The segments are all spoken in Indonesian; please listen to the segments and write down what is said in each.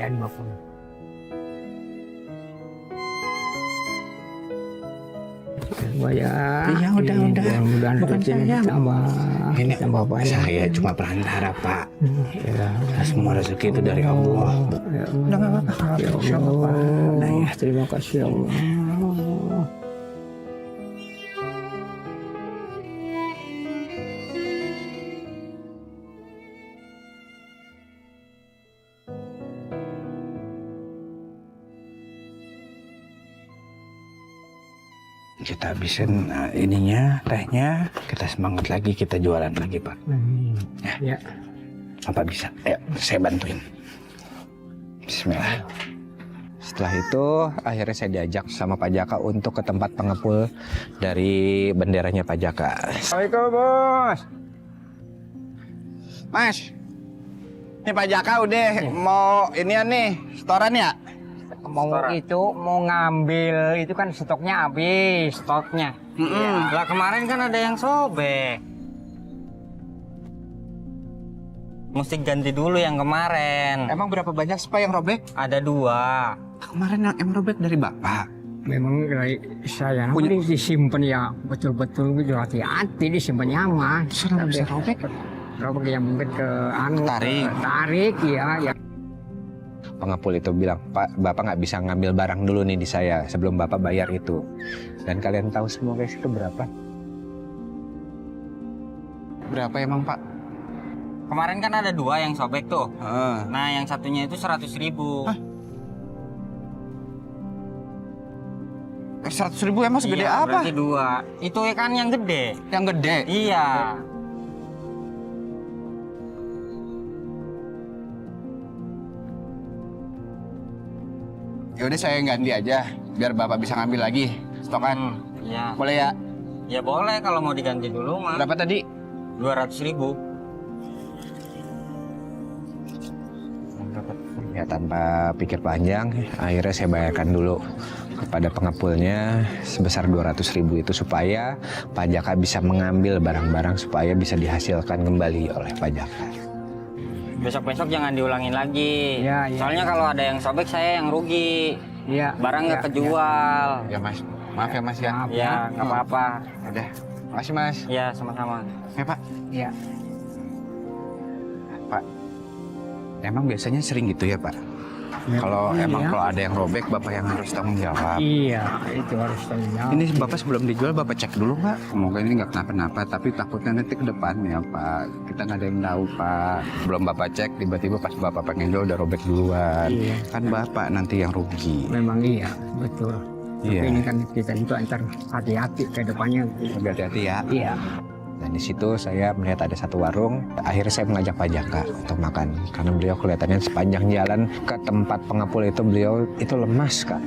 ya 50. Ya, iya udah. Mudah-mudahan Bukan rezeki saya. Ini tambah banyak. saya cuma perantara, Pak. Ya, Semua rezeki itu dari Allah. ya, Udah nggak apa-apa. ya Insya Allah, Pak. Nah, Allah, ya. terima kasih ya Allah. Kita habisin ininya, tehnya. Kita semangat lagi, kita jualan lagi, Pak. Ya. Apa bisa? Ayo, saya bantuin. Bismillah. Setelah itu, akhirnya saya diajak sama Pak Jaka untuk ke tempat pengepul dari benderanya Pak Jaka. Assalamualaikum, Bos. Mas, ini Pak Jaka udah mau inian nih, setoran ya? Mau ngambil itu kan stoknya habis, stoknya. Lah kemarin kan ada yang sobek. Mesti ganti dulu yang kemarin. Emang berapa banyak spa yang robek? Ada 2. Kemarin yang robek dari Bapak. Memang dari saya Punya- ini disimpan ya betul-betul gitu, hati-hati disimpan nyaman. Sudah bisa robek? Robek yang mungkin ke tarik ya. Pengepul itu bilang, Pak, Bapak nggak bisa ngambil barang dulu nih di saya sebelum Bapak bayar itu. Dan kalian tahu semua guys itu berapa? Berapa emang, Pak? Kemarin kan ada 2 yang sobek tuh. Nah yang satunya itu 100.000. 100.000 emang segede Iya, apa? berarti 2. Itu kan yang gede. Yang gede. Iya. Ya udah saya ganti aja biar Bapak bisa ngambil lagi stokan. Iya. Boleh ya? Ya boleh kalau mau diganti dulu mah. Berapa tadi? 200.000. Ya tanpa pikir panjang, akhirnya saya bayarkan dulu kepada pengepulnya sebesar 200.000 itu supaya Pak Jaka bisa mengambil barang-barang supaya bisa dihasilkan kembali oleh Pak Jaka. Besok-besok jangan diulangin lagi. Iya, iya. Soalnya kalau ada yang sobek saya yang rugi. Iya. Barang nggak kejual. Ya Mas, maaf ya Mas ya. Maaf. Ya nggak apa-apa. Udah, makasih Mas. Ya sama-sama. Ya Pak, Iya. Pak. Emang biasanya sering gitu ya Pak? Ya, Kalau iya. emang kalau ada yang robek, Bapak yang harus tanggung jawab. Iya, itu harus tanggung jawab. Ini Bapak sebelum dijual, Bapak cek dulu Pak. Semoga ini nggak kenapa-napa, tapi takutnya nanti ke depannya Pak. Kita nggak ada yang tahu Pak. Belum Bapak cek, tiba-tiba pas Bapak pengen jual udah robek duluan. Iya. Kan Bapak nanti yang rugi. Memang iya, betul. Iya. Tapi ini kan kita juga ntar hati-hati ke depannya. Hati-hati ya. Iya. Dan di situ saya melihat ada satu warung. Akhirnya saya mengajak Pak Jaka untuk makan. Karena beliau kelihatannya sepanjang jalan ke tempat pengepul itu beliau itu lemas kan.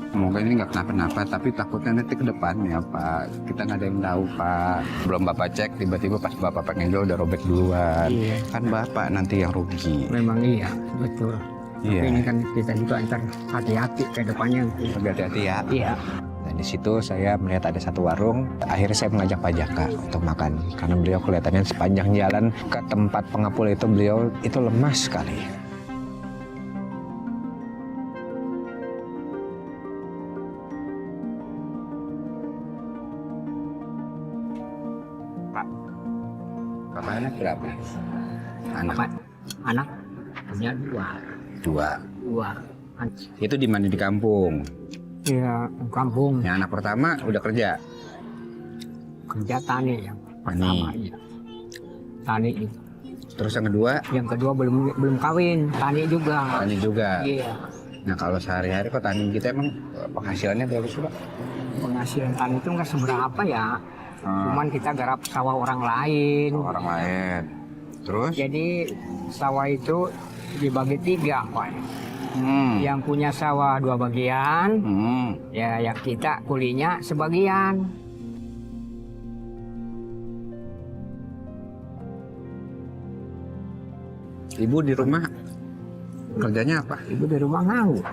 Semoga ini nggak kenapa-napa, tapi takutnya nanti ke depannya Pak. Kita nggak ada yang tahu Pak. Belum Bapak cek, tiba-tiba pas Bapak pengen jual udah robek duluan. Iya. Kan Bapak nanti yang rugi. Memang iya, betul. Iya. Tapi ini kan kita juga ntar hati-hati ke depannya. Hati-hati ya. Iya. Dan di situ saya melihat ada satu warung. Akhirnya saya mengajak Pak Jaka untuk makan. Karena beliau kelihatannya sepanjang jalan ke tempat pengepul itu beliau itu lemas sekali. Pak, Bapak anak berapa? Apa? Anak punya 2. 2. Itu di mana di kampung? Iya, kampung Yang anak pertama udah kerja. kerja tani yang pertama. Iya. Tani itu. Terus yang kedua, Yang kedua belum kawin, tani juga. tani juga. Iya. Nah kalau sehari-hari kok tani kita emang penghasilannya berapa sih Pak? Penghasilan tani itu nggak seberapa ya. Cuman kita garap sawah orang lain. Orang lain. Terus? Jadi sawah itu dibagi 3, Pak. Yang punya sawah 2 bagian, ya yang kita kulinya sebagian. Ibu di rumah kerjanya apa? Ibu di rumah nganggur.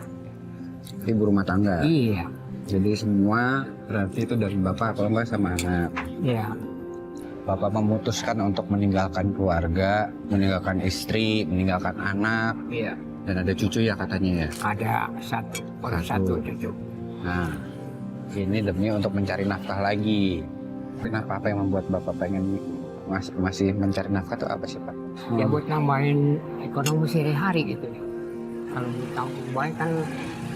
Ibu rumah tangga. Iya, Jadi semua berarti itu dari bapak kalau nggak sama anak. iya. Bapak memutuskan untuk meninggalkan keluarga, meninggalkan istri, meninggalkan anak, Iya. dan ada cucu ya katanya ya. Ada baru satu cucu. Nah, ini demi untuk mencari nafkah lagi. Kenapa, apa yang membuat Bapak pengen masih mencari nafkah itu apa sih Pak? Ya buat nambahin ekonomi sehari-hari gitu. Kalau di kampung baik kan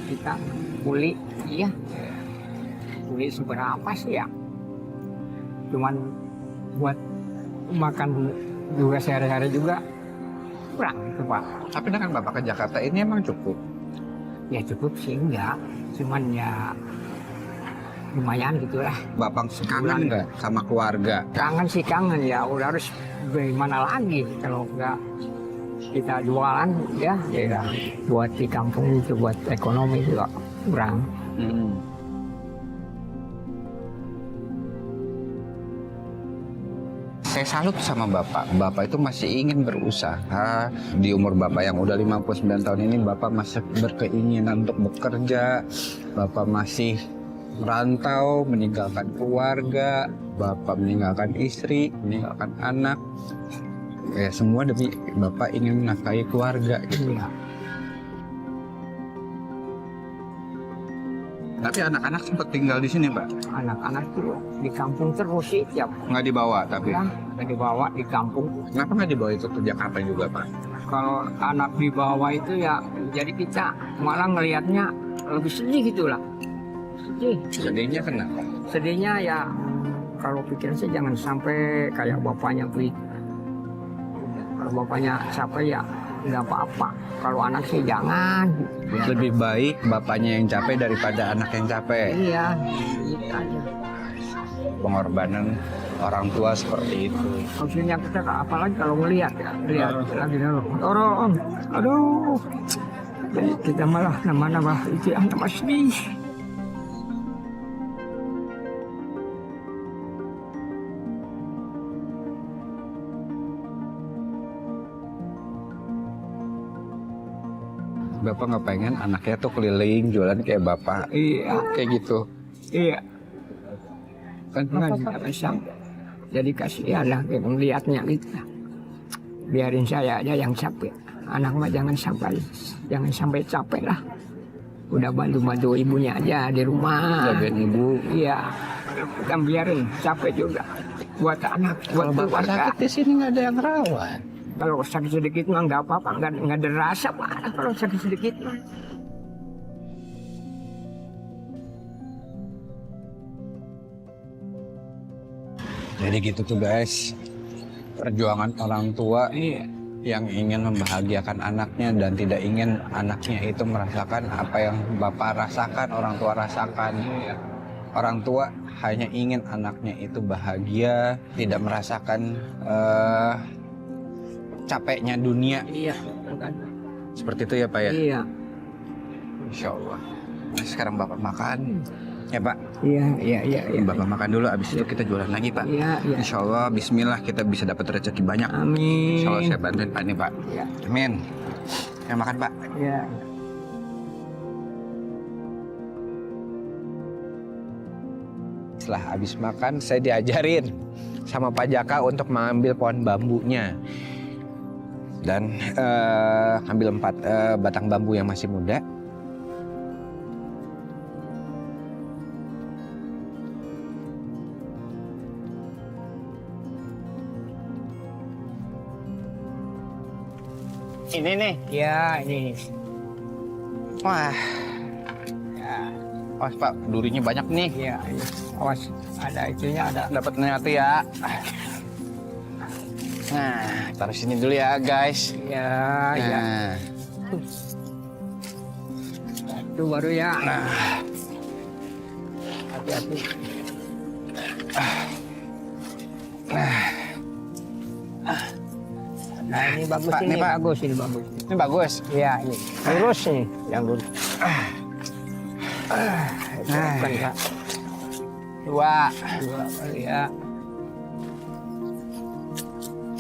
kita kuli, iya. Kuli seberapa sih ya? Cuman buat makan juga sehari-hari juga kurang itu Pak. Tapi dengan Bapak ke Jakarta ini emang cukup? Ya cukup sih enggak, cuman ya lumayan gitulah. Bapak kangen nggak sama keluarga? Kangen sih kangen ya, udah harus gimana lagi kalau enggak kita jualan ya buat di kampung itu buat ekonomi juga kurang. Saya salut sama Bapak. Bapak itu masih ingin berusaha. Di umur Bapak yang udah 59 tahun ini, Bapak masih berkeinginan untuk bekerja. Bapak masih merantau, meninggalkan keluarga. Bapak meninggalkan istri, meninggalkan anak. Ya semua demi Bapak ingin menafkahi keluarga gitu. Iya. Tapi anak-anak sempat tinggal di sini, Pak? Anak-anak tuh di kampung terus sih tiap Nggak dibawa tapi? pulang dibawa di kampung. Kenapa nggak dibawa itu ke Jakarta juga, Pak? Kalau anak dibawa itu ya jadi kita malah ngelihatnya lebih sedih gitu lah. Sedih. Sedihnya kenapa? Sedihnya ya kalau pikiran saya jangan sampai kayak bapaknya begitu. Kalau bapaknya capek ya nggak apa-apa. Kalau anak sih jangan. Ya. Lebih baik bapaknya yang capek daripada anak yang capek. Iya, gitu aja. Pengorbanan orang tua seperti itu. Maksudnya kita apalagi kalau ngelihat ya, lihat lagi dulu. Orang, aduh. Jadi kita malah nama-nama itu yang sedih. Bapak nggak pengen anaknya tuh keliling jualan kayak Bapak. Iya, Kayak gitu. iya. Kan Nggak bisa. Jadi kasihan lah kita melihatnya gitu. Biarin saya aja yang capek. Anak mah jangan sampai capek lah. Udah bantu ibunya aja di rumah. jagain ibu. Iya, kita biarin capek juga. Buat anak, buat Kalau Bapak keluarga. sakit di sini nggak ada yang rawat. Kalau sakit sedikit mah nggak apa-apa, nggak ada rasa Pak. Kalau sakit sedikit mah. Jadi gitu tuh guys. Perjuangan orang tua Iya. yang ingin membahagiakan anaknya dan tidak ingin anaknya itu merasakan apa yang Bapak rasakan, orang tua rasakan. Orang tua hanya ingin anaknya itu bahagia, tidak merasakan capeknya dunia. Iya. Seperti itu ya Pak ya? Iya. Insya Allah. Nah, sekarang Bapak makan. Ya Pak, Iya. Bapak makan dulu, abis itu kita jualan lagi Pak. Iya. Insya Allah, bismillah kita bisa dapat rezeki banyak. Amin. Insya Allah saya bantuin Pak ini Pak. Iya. Amin. Ya makan Pak. Iya. Setelah habis makan, saya diajarin sama Pak Jaka untuk mengambil pohon bambunya. Dan ambil 4 batang bambu yang masih muda. Ini nih. Iya, ini. Wah, Ya, Pak, durinya banyak nih. iya. Awas, ada itunya ada. Dapat nyati ya. Nah, taruh sini dulu ya guys. Iya, iya. Nah, Itu baru ya. nah. Hati-hati. Nah, ini bagus Pak, ini, nih, Pak. bagus ini bagus. Ini bagus. Iya, ini. Lurus nih, yang lurus. Nah. Bukan, Kak. 2. Dua kali ya.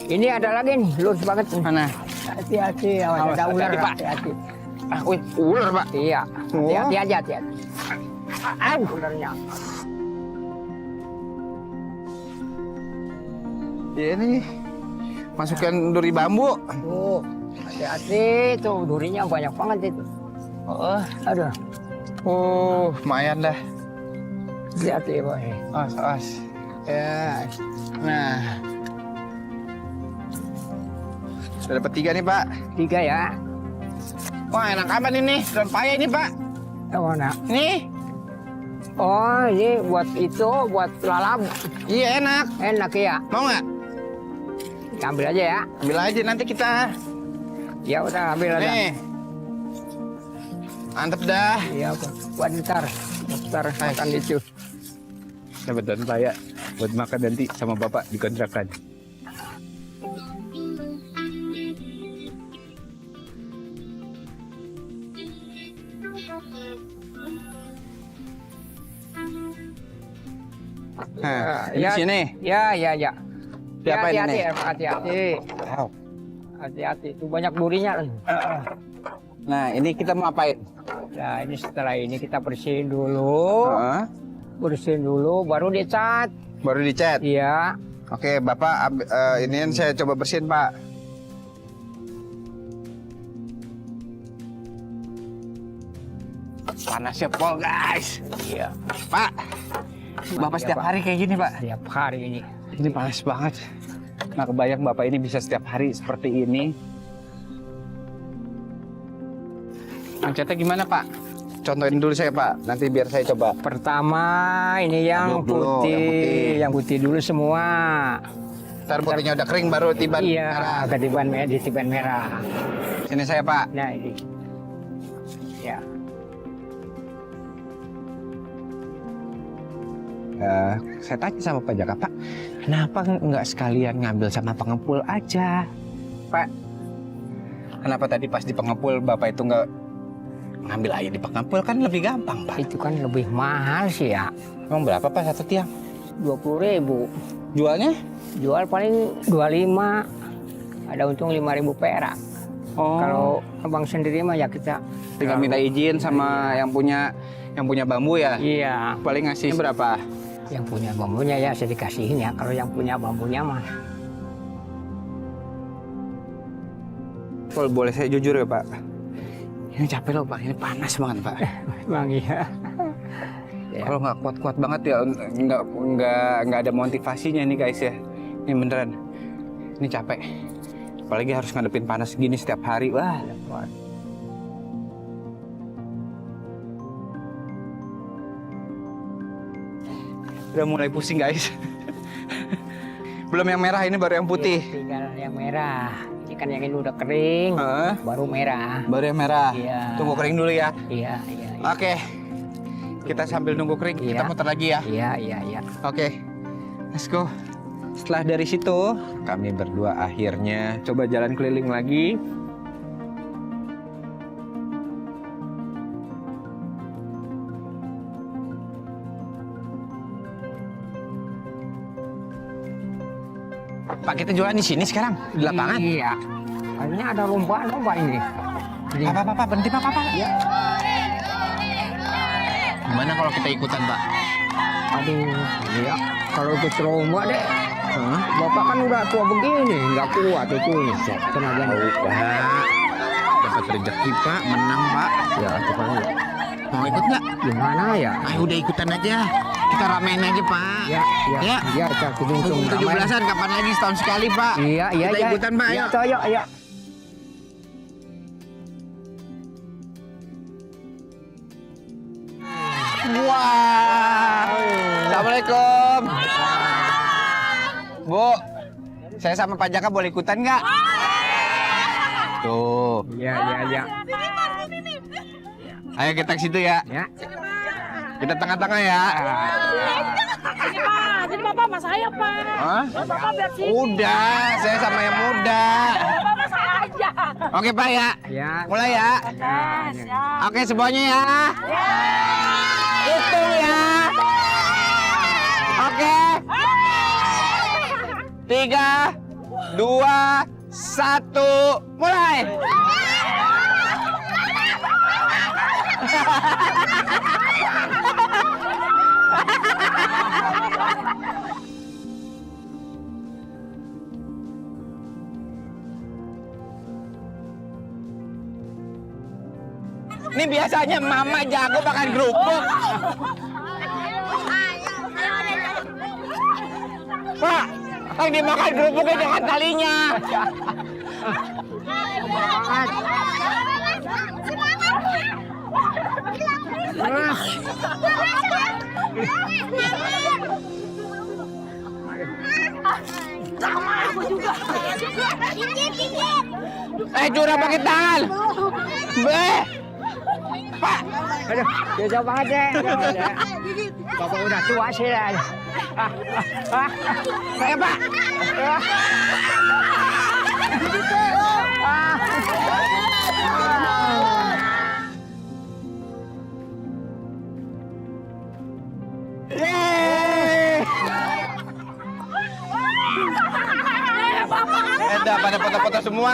Ini ada lagi nih, lurus banget nih. Mana? Hati-hati, awas Awas, ada ular, hati-hati, Pak. hati-hati. Ah, wih, ular Pak. Iya, Oh. hati-hati aja, hati-hati. Ularnya. Ya ini masukkan duri bambu. Tuh, hati-hati tuh durinya banyak banget itu. Oh, Aduh, lumayan dah. hati-hati boy. As. Ya, Nah, sudah dapat 3 nih Pak. 3 ya. Wah enak amat ini, daun paya ini Pak. Yang mana? Nih, Oh, ini buat itu, buat lalap. iya enak. Enak ya. Mau nggak? Ambil aja ya. Ambil aja nanti kita. Ya udah ambil aja. Nih, mantep dah. Iya, buat ntar makan itu. Dapat daun paya buat makan nanti sama bapak di kontrakan. Nah, Ya, di sini. Ya. Siapa ini nih? Hati-hati. Wow. Hati-hati. Itu banyak durinya. Nah, ini kita mau apain? Nah, ini setelah ini kita bersihin dulu. Heeh. Bersihin dulu, baru dicat. Baru dicat. Iya. Oke, Bapak, ini saya coba bersihin, Pak. Panasnya pol, guys. Iya. Pak, Bapak setiap hari kayak gini, Pak? Setiap hari ini. Ini panas banget. Nah, kebayang Bapak ini bisa setiap hari seperti ini. Macetnya gimana, Pak? Contohin dulu saya, Pak. Nanti biar saya coba. Pertama ini yang Aduk dulu, putih, yang putih dulu semua. Ntar putihnya udah kering baru tiban Iya, merah. ketiban merah, ditiban merah. Sini saya, Pak. Nah ini. Ya. Saya tanya sama Pak Jaka, Pak, kenapa nggak sekalian ngambil sama pengepul aja? Kenapa tadi pas di pengepul Bapak itu nggak ngambil aja di pengepul, kan lebih gampang, Pak. Itu kan lebih mahal sih ya. Emang berapa, Pak, satu tiang? 20.000. Jualnya? Jual paling 25. Ada untung 5.000 perak. Oh. Kalau abang sendiri mah ya kita Tinggal minta izin sama yang punya bambu ya. Iya. Paling ngasih berapa? Yang punya bambunya ya saya dikasihin ya. Kalau yang punya bambunya mah. Kalau boleh saya jujur ya, Pak. Ini capek loh, Pak. Ini panas banget, Pak. Emang iya. Ya. Kalau nggak kuat-kuat banget ya, nggak ada motivasinya nih, guys ya. Ini beneran. Ini capek. Apalagi harus ngadepin panas gini setiap hari. Wah. Udah mulai pusing, guys. Belum yang merah, ini baru yang putih. Tinggal yang merah. Ini kan yang ini udah kering. Heeh. Baru merah. Baru yang merah. Iya. Tunggu kering dulu ya. Iya. Oke. Kita sambil nunggu kering, kita Iya. muter lagi ya. Iya. Oke. Let's go. Setelah dari situ, Kami berdua akhirnya coba jalan keliling lagi. Pak, kita jualan di sini sekarang, di lapangan. Iya. Kayaknya ada lomba ini. Jadi, Pak, berhenti, Pak. ya. Gimana kalau kita ikutan, Pak? Aduh, iya. Kalau ikut lomba deh. Bapak kan udah tua begini, nggak kuat itu. Tenaga. Pak, dapat rezeki, Pak, menang, Pak. Ya, itu kan. Mau ikut nggak? Gimana ya? Ayo udah ikutan aja. Kita ramein aja, Pak. Ya. Ya. Kita hitung 17-an kapan lagi, setahun sekali, Pak. Iya. Kita ikutan, Pak, Iya, ayo. ayo. Wah. Assalamualaikum. Bu, saya sama Pak Jaka boleh ikutan nggak? Tuh. Iya. Ayo kita ke situ ya. Ya. Kita tengah-tengah ya. Sini Pak, sini Bapak sama saya Pak. Hah? Bapak biar sini. Udah, saya sama yang muda. Bapak saya aja. Oke, Pak ya. Ya. Mulai ya. Siap. Oke, semuanya ya. Hitung ya. Oke. 3, 2, 1, mulai. Ini biasanya mama jago makan kerupuk. Pak, yang dimakan kerupuknya jangan talinya. Curah pakai tangan. Pak, Aduh, jauh banget deh. Bapak udah tua sih lah. saya Pak. Dah pada foto-foto semua.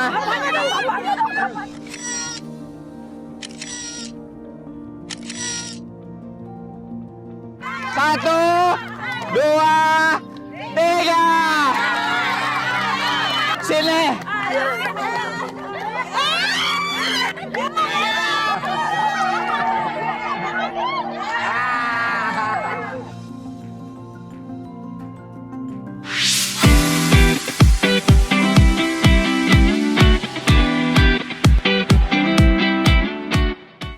Satu, dua, tiga. Sini.